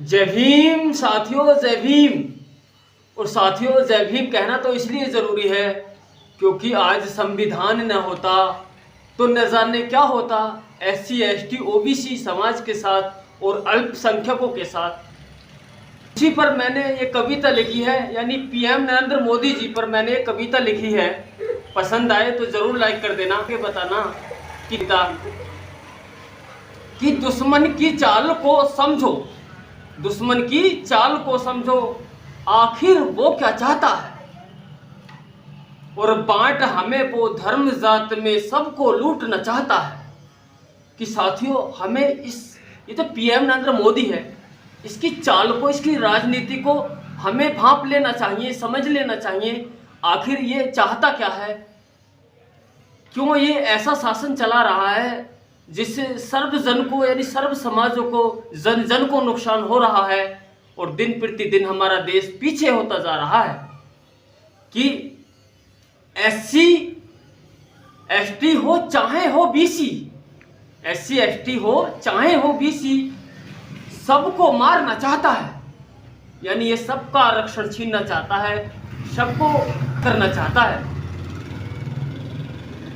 जय भीम साथियों, जय भीम। और साथियों, जय भीम कहना तो इसलिए ज़रूरी है क्योंकि आज संविधान न होता तो न जाने क्या होता SC ST OBC समाज के साथ और अल्पसंख्यकों के साथ। इसी पर मैंने ये कविता लिखी है, यानी PM नरेंद्र मोदी जी पर मैंने ये कविता लिखी है। पसंद आए तो ज़रूर लाइक कर देना कि बताना कि दुश्मन की चाल को समझो, दुश्मन की चाल को समझो, आखिर वो क्या चाहता है। और बांट हमें वो धर्म जात में, सबको लूटना चाहता है। कि साथियों, हमें ये तो PM नरेंद्र मोदी है, इसकी चाल को, इसकी राजनीति को हमें भांप लेना चाहिए, समझ लेना चाहिए। आखिर ये चाहता क्या है, क्यों ये ऐसा शासन चला रहा है जिससे सर्व जन को, यानी सर्व समाजों को, जन जन को नुकसान हो रहा है। और दिन प्रतिदिन हमारा देश पीछे होता जा रहा है। कि SC ST हो चाहे हो BC, SC ST हो चाहे हो BC, सबको मारना चाहता है। यानी ये सबका आरक्षण छीनना चाहता है, सबको करना चाहता है।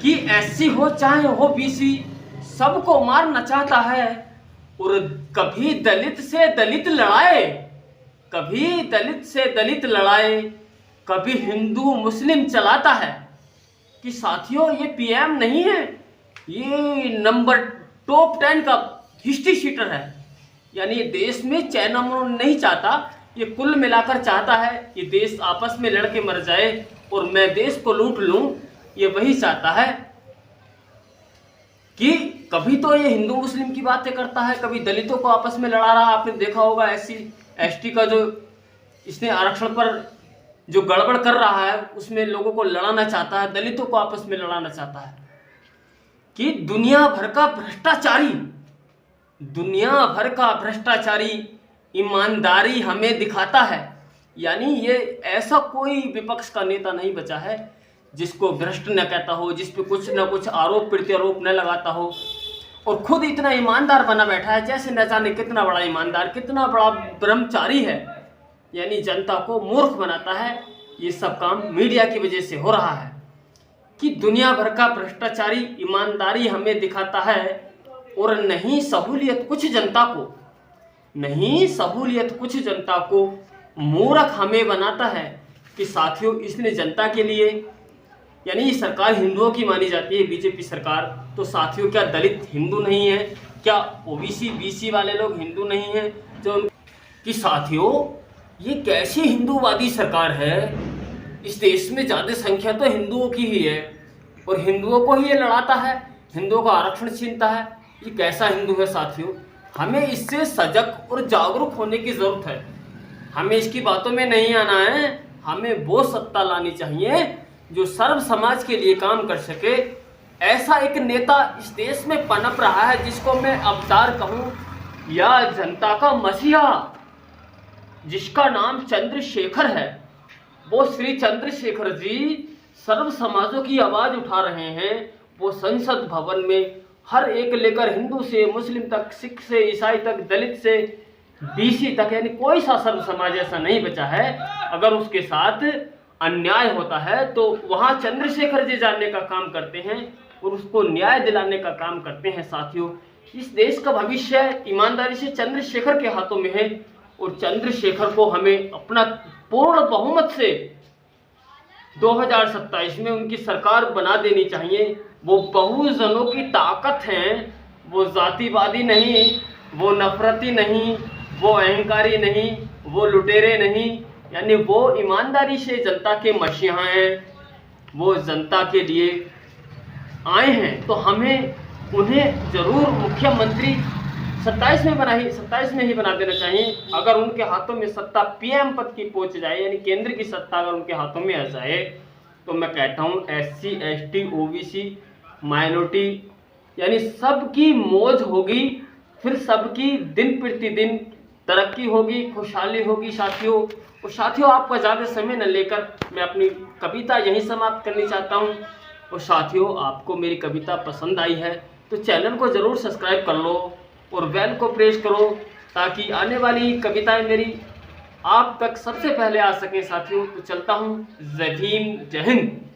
कि SC हो चाहे हो BC, सबको मारना चाहता है। और कभी दलित से दलित लड़ाए, कभी दलित से दलित लड़ाए, कभी हिंदू मुस्लिम चलाता है। कि साथियों, ये PM नहीं है, ये नंबर टॉप 10 का हिस्ट्री शीटर है। यानी ये देश में चैन अमन नहीं चाहता, ये कुल मिलाकर चाहता है ये देश आपस में लड़के मर जाए और मैं देश को लूट लूं, ये वही चाहता है। कि कभी तो ये हिंदू मुस्लिम की बातें करता है, कभी दलितों को आपस में लड़ा रहा। आपने देखा होगा SC ST का जो इसने आरक्षण पर जो गड़बड़ कर रहा है, उसमें लोगों को लड़ाना चाहता है, दलितों को आपस में लड़ाना चाहता है। कि दुनिया भर का भ्रष्टाचारी, दुनिया भर का भ्रष्टाचारी ईमानदारी हमें दिखाता है। यानी ये ऐसा कोई विपक्ष का नेता नहीं बचा है जिसको भ्रष्ट न कहता हो, जिस पे कुछ न कुछ आरोप प्रत्यारोप न लगाता हो। और खुद इतना ईमानदार बना बैठा है, जैसे न जाने कितना बड़ा ईमानदार, कितना बड़ा ब्रह्मचारी है। यानी जनता को मूर्ख बनाता है। ये सब काम मीडिया की वजह से हो रहा है। कि दुनिया भर का भ्रष्टाचारी ईमानदारी हमें दिखाता है और नहीं सहूलियत कुछ जनता को, नहीं सहूलियत कुछ जनता को मूर्ख हमें बनाता है। कि साथियों, इसने जनता के लिए, यानी ये सरकार हिंदुओं की मानी जाती है, BJP सरकार। तो साथियों, क्या दलित हिंदू नहीं है? क्या OBC BC वाले लोग हिंदू नहीं हैं? जो कि साथियों, ये कैसी हिंदूवादी सरकार है? इस देश में ज़्यादा संख्या तो हिंदुओं की ही है और हिंदुओं को ही ये लड़ाता है, हिंदुओं का आरक्षण छीनता है। ये कैसा हिंदू है साथियों? हमें इससे सजग और जागरूक होने की ज़रूरत है। हमें इसकी बातों में नहीं आना है। हमें वो सत्ता लानी चाहिए जो सर्व समाज के लिए काम कर सके। ऐसा एक नेता इस देश में पनप रहा है जिसको मैं अवतार कहूँ या जनता का मसीहा, जिसका नाम चंद्रशेखर है। वो श्री चंद्रशेखर जी सर्व समाजों की आवाज़ उठा रहे हैं। वो संसद भवन में हर एक लेकर, हिंदू से मुस्लिम तक, सिख से ईसाई तक, दलित से BC तक, यानी कोई सा सर्व समाज ऐसा नहीं बचा है। अगर उसके साथ अन्याय होता है तो वहाँ चंद्रशेखर जी जानने का काम करते हैं और उसको न्याय दिलाने का काम करते हैं। साथियों, इस देश का भविष्य ईमानदारी से चंद्रशेखर के हाथों में है और चंद्रशेखर को हमें अपना पूर्ण बहुमत से 2027 में उनकी सरकार बना देनी चाहिए। वो बहुजनों की ताकत हैं, वो जातिवादी नहीं, वो नफरती नहीं, वो अहंकारी नहीं, वो लुटेरे नहीं। यानी वो ईमानदारी से जनता के मसीहा हैं, वो जनता के लिए आए हैं। तो हमें उन्हें जरूर मुख्यमंत्री 27 में ही बना देना चाहिए। अगर उनके हाथों में सत्ता PM पद की पहुंच जाए, यानी केंद्र की सत्ता अगर उनके हाथों में आ जाए, तो मैं कहता हूं SC ST OBC माइनॉरिटी, यानी सबकी मौज होगी। फिर सबकी दिन प्रतिदिन तरक्की होगी, खुशहाली होगी। साथियों, और साथियों, आपका ज़्यादा समय न लेकर मैं अपनी कविता यहीं समाप्त करनी चाहता हूं। और साथियों, आपको मेरी कविता पसंद आई है तो चैनल को ज़रूर सब्सक्राइब कर लो और बेल को प्रेस करो ताकि आने वाली कविताएं मेरी आप तक सबसे पहले आ सके साथियों। तो चलता हूँ। जय भीम, जय हिंद।